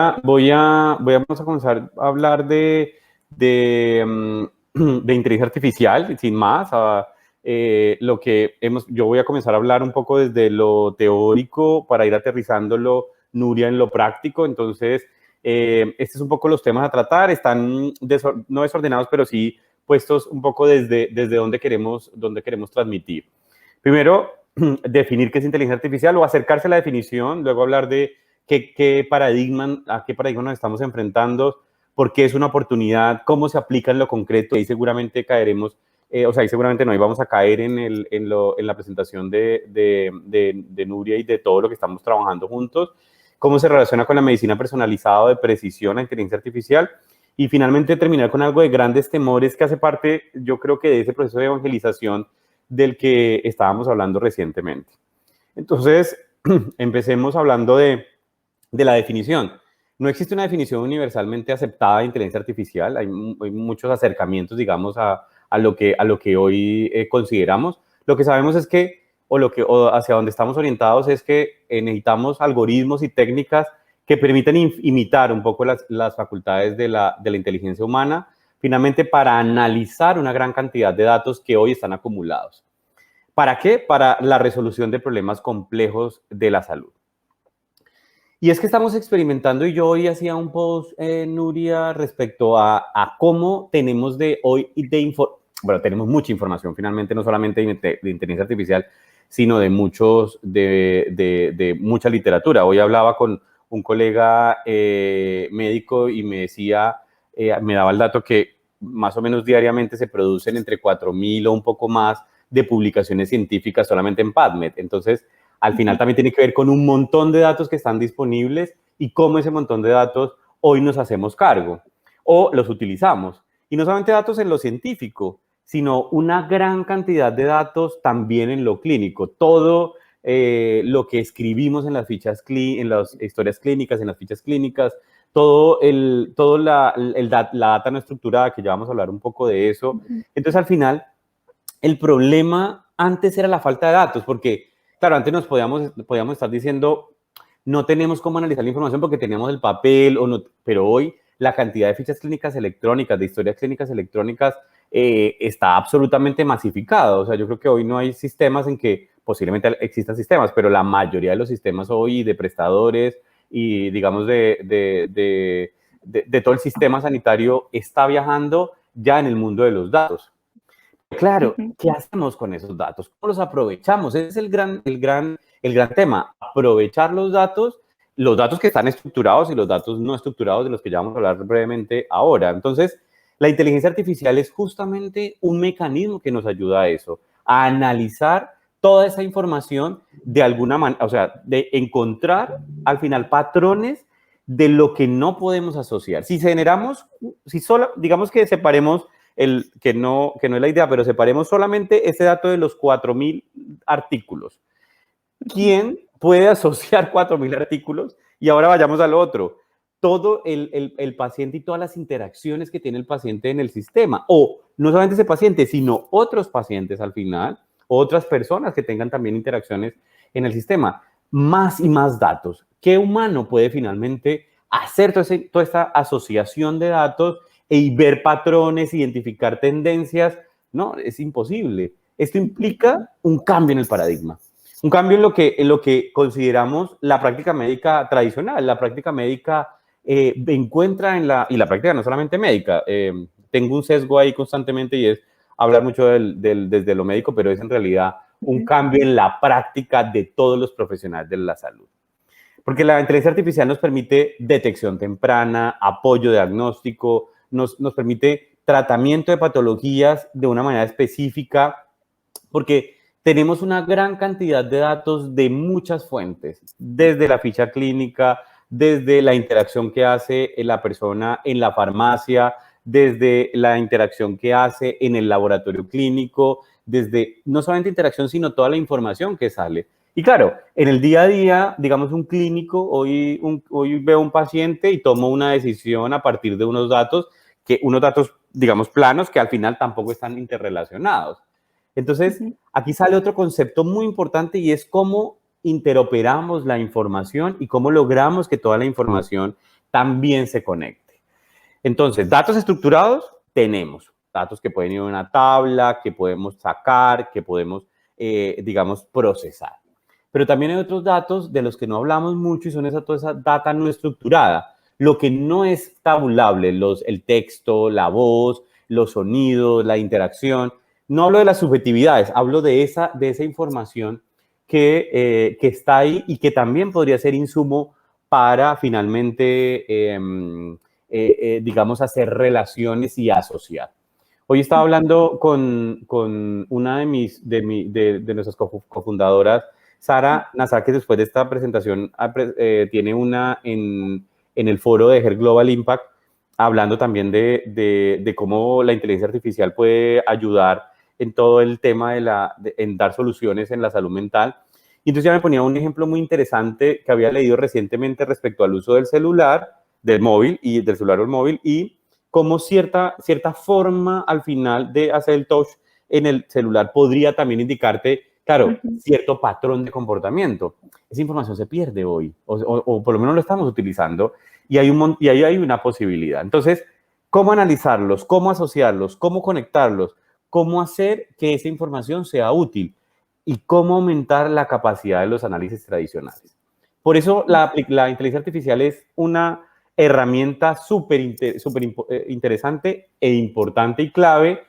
vamos a comenzar a hablar de inteligencia artificial, sin más. Yo voy a comenzar a hablar un poco desde lo teórico para ir aterrizándolo, Nuria, en lo práctico. Entonces, este es un poco los temas a tratar. Están no desordenados, pero sí puestos un poco desde donde queremos transmitir. Primero, definir qué es inteligencia artificial o acercarse a la definición, luego hablar de a qué paradigma nos estamos enfrentando, por qué es una oportunidad, cómo se aplica en lo concreto, y ahí seguramente caeremos, ahí seguramente no, ahí vamos a caer en la presentación de Nuria y de todo lo que estamos trabajando juntos, cómo se relaciona con la medicina personalizada de precisión, la inteligencia artificial, y finalmente terminar con algo de grandes temores que hace parte, yo creo que de ese proceso de evangelización del que estábamos hablando recientemente. Entonces, empecemos hablando de la definición. No existe una definición universalmente aceptada de inteligencia artificial. Hay muchos acercamientos, digamos, a lo que hoy consideramos. Lo que sabemos es que, o hacia donde estamos orientados, es que necesitamos algoritmos y técnicas que permitan imitar un poco las facultades de la inteligencia humana, finalmente para analizar una gran cantidad de datos que hoy están acumulados. ¿Para qué? Para la resolución de problemas complejos de la salud. Y es que estamos experimentando, y yo hoy hacía un post, Nuria, respecto a cómo tenemos tenemos mucha información finalmente, no solamente de inteligencia artificial, sino de mucha literatura. Hoy hablaba con un colega médico y me decía, me daba el dato que más o menos diariamente se producen entre 4.000 o un poco más de publicaciones científicas solamente en PubMed. Entonces, al final también tiene que ver con un montón de datos que están disponibles y cómo ese montón de datos hoy nos hacemos cargo o los utilizamos. Y no solamente datos en lo científico, sino una gran cantidad de datos también en lo clínico. Todo lo que escribimos en las historias clínicas, en las fichas clínicas, la data no estructurada, que ya vamos a hablar un poco de eso. Entonces, al final, el problema antes era la falta de datos, porque claro, antes nos podíamos estar diciendo, no tenemos cómo analizar la información porque teníamos el papel, pero hoy la cantidad de fichas clínicas electrónicas, de historias clínicas electrónicas, está absolutamente masificada. O sea, yo creo que hoy no hay sistemas en que posiblemente existan sistemas, pero la mayoría de los sistemas hoy de prestadores y, digamos, de todo el sistema sanitario está viajando ya en el mundo de los datos. Claro, ¿qué hacemos con esos datos? ¿Cómo los aprovechamos? Ese es el gran tema. Aprovechar los datos que están estructurados y los datos no estructurados, de los que ya vamos a hablar brevemente ahora. Entonces, la inteligencia artificial es justamente un mecanismo que nos ayuda a eso, a analizar toda esa información de alguna manera, o sea, de encontrar al final patrones de lo que no podemos asociar. Digamos que separemos que no es la idea, pero separemos solamente ese dato de los 4.000 artículos. ¿Quién puede asociar 4.000 artículos? Y ahora vayamos al otro. Todo el paciente y todas las interacciones que tiene el paciente en el sistema. O no solamente ese paciente, sino otros pacientes al final, otras personas que tengan también interacciones en el sistema. Más y más datos. ¿Qué humano puede finalmente hacer toda esta asociación de datos y ver patrones, identificar tendencias? No, es imposible. Esto implica un cambio en el paradigma, un cambio en lo que consideramos la práctica médica tradicional. La práctica médica encuentra y la práctica no solamente médica, tengo un sesgo ahí constantemente y es hablar mucho desde lo médico, pero es en realidad un cambio en la práctica de todos los profesionales de la salud. Porque la inteligencia artificial nos permite detección temprana, apoyo diagnóstico, nos permite tratamiento de patologías de una manera específica, porque tenemos una gran cantidad de datos de muchas fuentes, desde la ficha clínica, desde la interacción que hace la persona en la farmacia, desde la interacción que hace en el laboratorio clínico, desde no solamente interacción, sino toda la información que sale. Y claro, en el día a día, digamos, un clínico, hoy veo un paciente y tomo una decisión a partir de unos datos, digamos, planos, que al final tampoco están interrelacionados. Entonces, aquí sale otro concepto muy importante y es cómo interoperamos la información y cómo logramos que toda la información también se conecte. Entonces, datos estructurados tenemos, datos que pueden ir a una tabla, que podemos sacar, que podemos, digamos, procesar. Pero también hay otros datos de los que no hablamos mucho y son toda esa data no estructurada. Lo que no es tabulable, el texto, la voz, los sonidos, la interacción. No hablo de las subjetividades, hablo de esa información que está ahí y que también podría ser insumo para finalmente, digamos, hacer relaciones y asociar. Hoy estaba hablando con una de nuestras cofundadoras, Sara Nazar, que después de esta presentación tiene una en el foro de Her Global Impact, hablando también de cómo la inteligencia artificial puede ayudar en todo el tema en dar soluciones en la salud mental. Y entonces ya me ponía un ejemplo muy interesante que había leído recientemente respecto al uso del celular, del móvil y del celular o el móvil, y cómo cierta forma al final de hacer el touch en el celular podría también indicarte, claro, cierto patrón de comportamiento. Esa información se pierde hoy, o por lo menos lo estamos utilizando, y ahí hay una posibilidad. Entonces, ¿cómo analizarlos? ¿Cómo asociarlos? ¿Cómo conectarlos? ¿Cómo hacer que esa información sea útil? Y cómo aumentar la capacidad de los análisis tradicionales. Por eso la inteligencia artificial es una herramienta súper interesante e importante y clave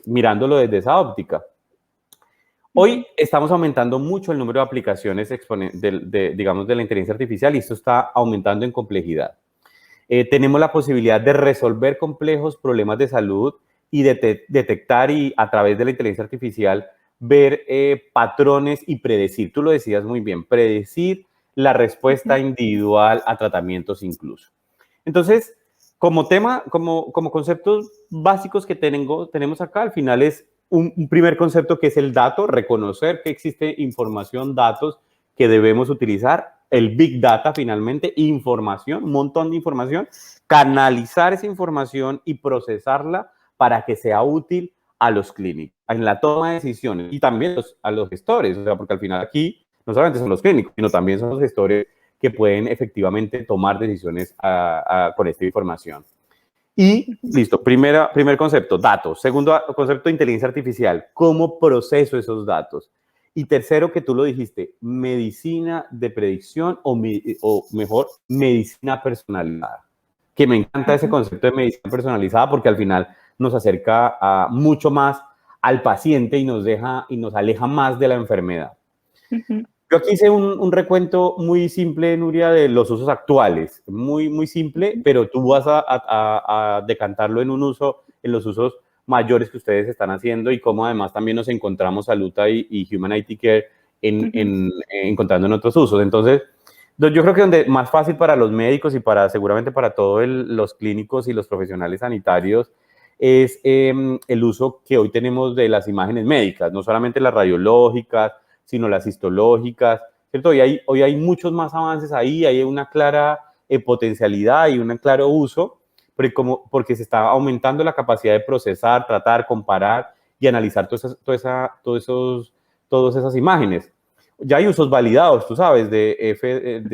mirándolo desde esa óptica. Hoy estamos aumentando mucho el número de aplicaciones digamos, de la inteligencia artificial y esto está aumentando en complejidad. Tenemos la posibilidad de resolver complejos problemas de salud y detectar y a través de la inteligencia artificial ver patrones y predecir. Tú lo decías muy bien, predecir la respuesta individual a tratamientos incluso. Entonces, como conceptos básicos que tenemos acá, al final es un primer concepto que es el dato, reconocer que existe información, datos que debemos utilizar, el Big Data finalmente, información, un montón de información, canalizar esa información y procesarla para que sea útil a los clínicos, en la toma de decisiones y también a los gestores, o sea, porque al final aquí no solamente son los clínicos, sino también son los gestores que pueden efectivamente tomar decisiones con esta información. Y listo, primer concepto, datos. Segundo concepto, inteligencia artificial. ¿Cómo proceso esos datos? Y tercero, que tú lo dijiste, medicina de predicción o mejor, medicina personalizada. Que me encanta ese concepto de medicina personalizada porque al final nos acerca mucho más al paciente y nos aleja más de la enfermedad. Yo aquí hice un recuento muy simple, Nuria, de los usos actuales, muy simple, pero tú vas a decantarlo en los usos mayores que ustedes están haciendo y cómo además también nos encontramos Saluta y Human IT Care encontrando en otros usos. Entonces, yo creo que donde más fácil para los médicos y seguramente para todos los clínicos y los profesionales sanitarios es el uso que hoy tenemos de las imágenes médicas, no solamente las radiológicas, sino las histológicas, ¿cierto? Hoy hay muchos más avances ahí, hay una clara potencialidad y un claro uso, porque se está aumentando la capacidad de procesar, tratar, comparar y analizar todas esas imágenes. Ya hay usos validados, tú sabes,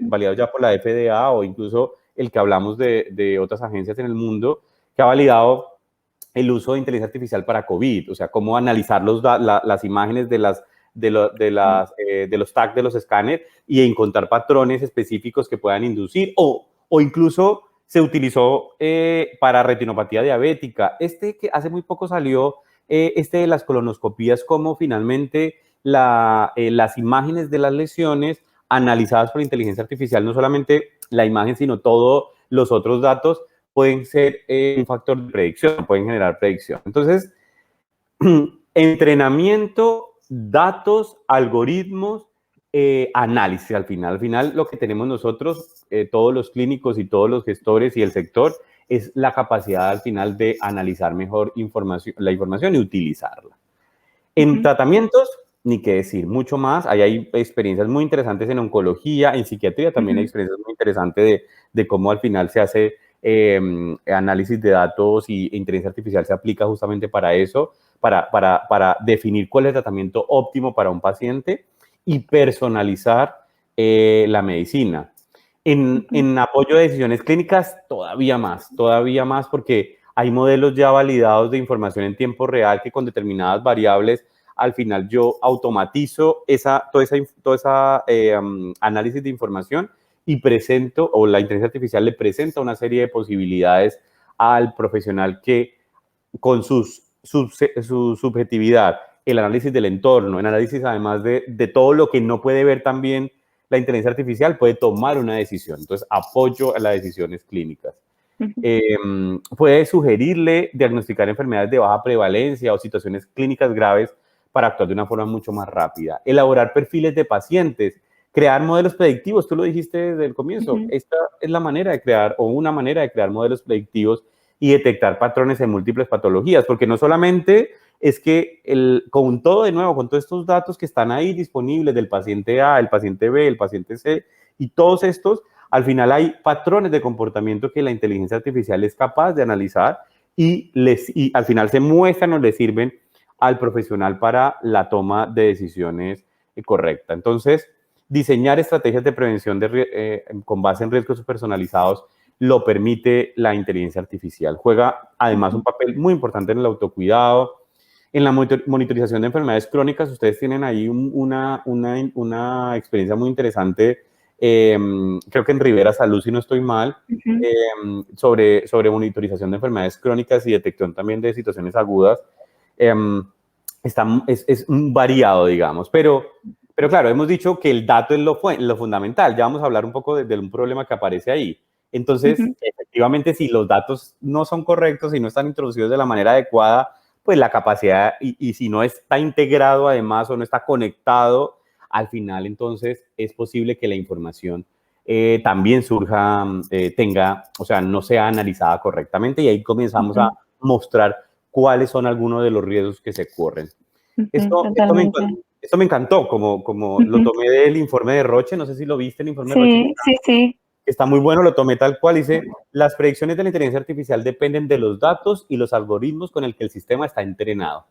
validados ya por la FDA o incluso el que hablamos de otras agencias en el mundo, que ha validado el uso de inteligencia artificial para COVID, o sea, cómo analizar las imágenes de los tags de los escáneres y encontrar patrones específicos que puedan inducir o incluso se utilizó para retinopatía diabética. Que hace muy poco salió de las colonoscopías, como finalmente las imágenes de las lesiones analizadas por inteligencia artificial, no solamente la imagen, sino todos los otros datos pueden ser un factor de predicción, pueden generar predicción. Entonces, entrenamiento, datos, algoritmos, análisis al final. Al final lo que tenemos nosotros, todos los clínicos y todos los gestores y el sector, es la capacidad al final de analizar mejor la información y utilizarla. En tratamientos, ni qué decir, mucho más. Ahí hay experiencias muy interesantes en oncología, en psiquiatría también hay experiencias muy interesantes de cómo al final se hace análisis de datos y inteligencia artificial se aplica justamente para eso, para definir cuál es el tratamiento óptimo para un paciente y personalizar la medicina. En apoyo de decisiones clínicas, todavía más, porque hay modelos ya validados de información en tiempo real que con determinadas variables, al final yo automatizo todo esa análisis de información y presento, o la inteligencia artificial le presenta una serie de posibilidades al profesional que con su subjetividad, el análisis del entorno, el análisis además de todo lo que no puede ver también la inteligencia artificial, puede tomar una decisión. Entonces, apoyo a las decisiones clínicas. Puede sugerirle diagnosticar enfermedades de baja prevalencia o situaciones clínicas graves para actuar de una forma mucho más rápida. Elaborar perfiles de pacientes, crear modelos predictivos, tú lo dijiste desde el comienzo. Esta es la manera de crear, o una manera de crear modelos predictivos y detectar patrones en múltiples patologías, porque no solamente es que con todo de nuevo, con todos estos datos que están ahí disponibles del paciente A, el paciente B, el paciente C, y todos estos, al final hay patrones de comportamiento que la inteligencia artificial es capaz de analizar y al final se muestran o le sirven al profesional para la toma de decisiones correcta. Entonces, diseñar estrategias de prevención con base en riesgos personalizados lo permite la inteligencia artificial. Juega además un papel muy importante en el autocuidado, en la monitorización de enfermedades crónicas. Ustedes tienen ahí una experiencia muy interesante, creo que en Rivera Salud, si no estoy mal, sobre monitorización de enfermedades crónicas y detección también de situaciones agudas. Es variado, digamos, pero claro, hemos dicho que el dato es lo fundamental. Ya vamos a hablar un poco de un problema que aparece ahí. Entonces, efectivamente, si los datos no son correctos y no están introducidos de la manera adecuada, pues la capacidad, y si no está integrado además o no está conectado, al final entonces es posible que la información también surja, o sea, no sea analizada correctamente, y ahí comenzamos a mostrar cuáles son algunos de los riesgos que se corren. Esto me encantó, como lo tomé del informe de Roche, no sé si lo viste, el informe de Roche. Sí. Está muy bueno, lo tomé tal cual. Dice, las predicciones de la inteligencia artificial dependen de los datos y los algoritmos con el que el sistema está entrenado.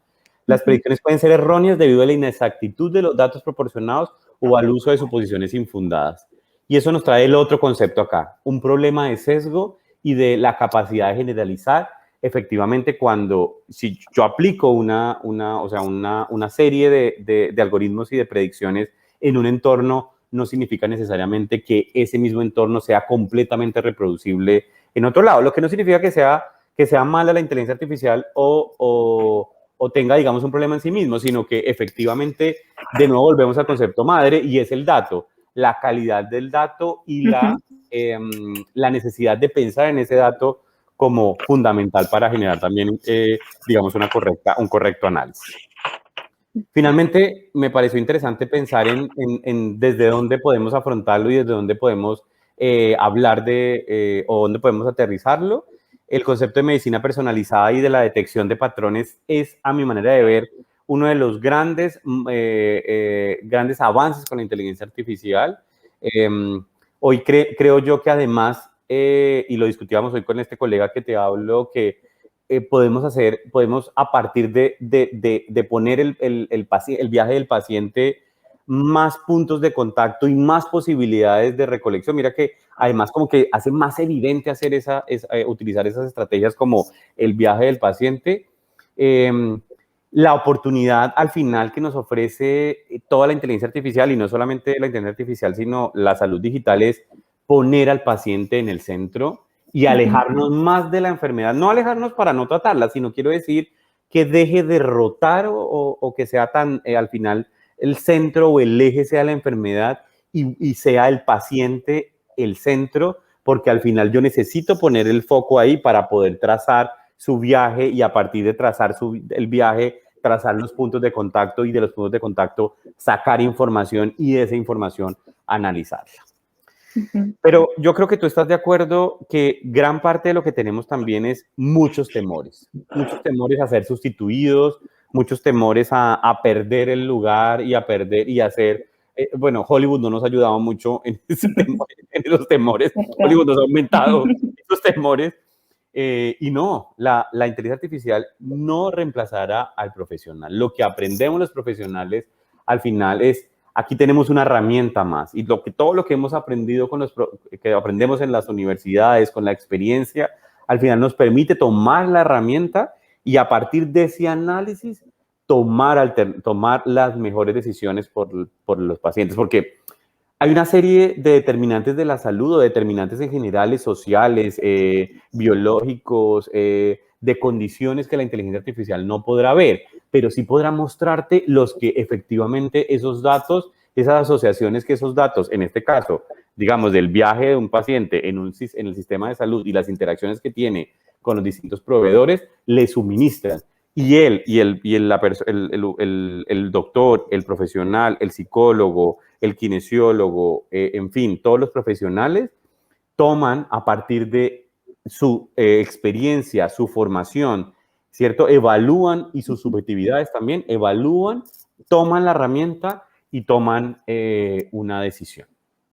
Las predicciones pueden ser erróneas debido a la inexactitud de los datos proporcionados o al uso de suposiciones infundadas. Y eso nos trae el otro concepto acá, un problema de sesgo y de la capacidad de generalizar. Efectivamente, si yo aplico una serie de algoritmos y de predicciones en un entorno, no significa necesariamente que ese mismo entorno sea completamente reproducible en otro lado, lo que no significa que sea mala la inteligencia artificial o tenga, digamos, un problema en sí mismo, sino que efectivamente, de nuevo, volvemos al concepto madre, y es el dato, la calidad del dato y la necesidad de pensar en ese dato como fundamental para generar también, digamos, un correcto análisis. Finalmente, me pareció interesante pensar en desde dónde podemos afrontarlo y desde dónde podemos hablar o dónde podemos aterrizarlo. El concepto de medicina personalizada y de la detección de patrones es, a mi manera de ver, uno de los grandes avances con la inteligencia artificial. Hoy creo yo que además, y lo discutíamos hoy con este colega que te hablo, que podemos a partir de poner el viaje del paciente, más puntos de contacto y más posibilidades de recolección. Mira que además como que hace más evidente hacer utilizar esas estrategias como el viaje del paciente. La oportunidad al final que nos ofrece toda la inteligencia artificial, y no solamente la inteligencia artificial, sino la salud digital, es poner al paciente en el centro y alejarnos más de la enfermedad. No alejarnos para no tratarla, sino quiero decir que deje de rotar o que sea al final el centro o el eje sea la enfermedad y sea el paciente el centro, porque al final yo necesito poner el foco ahí para poder trazar su viaje, y a partir de trazar el viaje, trazar los puntos de contacto, y de los puntos de contacto sacar información, y de esa información analizarla. Pero yo creo que tú estás de acuerdo que gran parte de lo que tenemos también es muchos temores a ser sustituidos, muchos temores a perder el lugar y a perder y a hacer. Bueno, Hollywood no nos ha ayudado mucho en esos temores. Hollywood nos ha aumentado esos temores. Y no, la inteligencia artificial no reemplazará al profesional. Lo que aprendemos los profesionales al final es aquí tenemos una herramienta más. Y todo lo que hemos aprendido que aprendemos en las universidades, con la experiencia, al final nos permite tomar la herramienta y a partir de ese análisis tomar las mejores decisiones por los pacientes. Porque hay una serie de determinantes de la salud o determinantes en generales, sociales, biológicos, de condiciones que la inteligencia artificial no podrá ver, pero sí podrá mostrarte los que efectivamente esos datos, esas asociaciones que esos datos, en este caso, digamos, del viaje de un paciente en el sistema de salud y las interacciones que tiene con los distintos proveedores, le suministran. Y el doctor, el profesional, el psicólogo, el kinesiólogo, en fin, todos los profesionales toman a partir de su experiencia, su formación, ¿cierto? Evalúan y sus subjetividades también, evalúan, toman la herramienta y toman una decisión.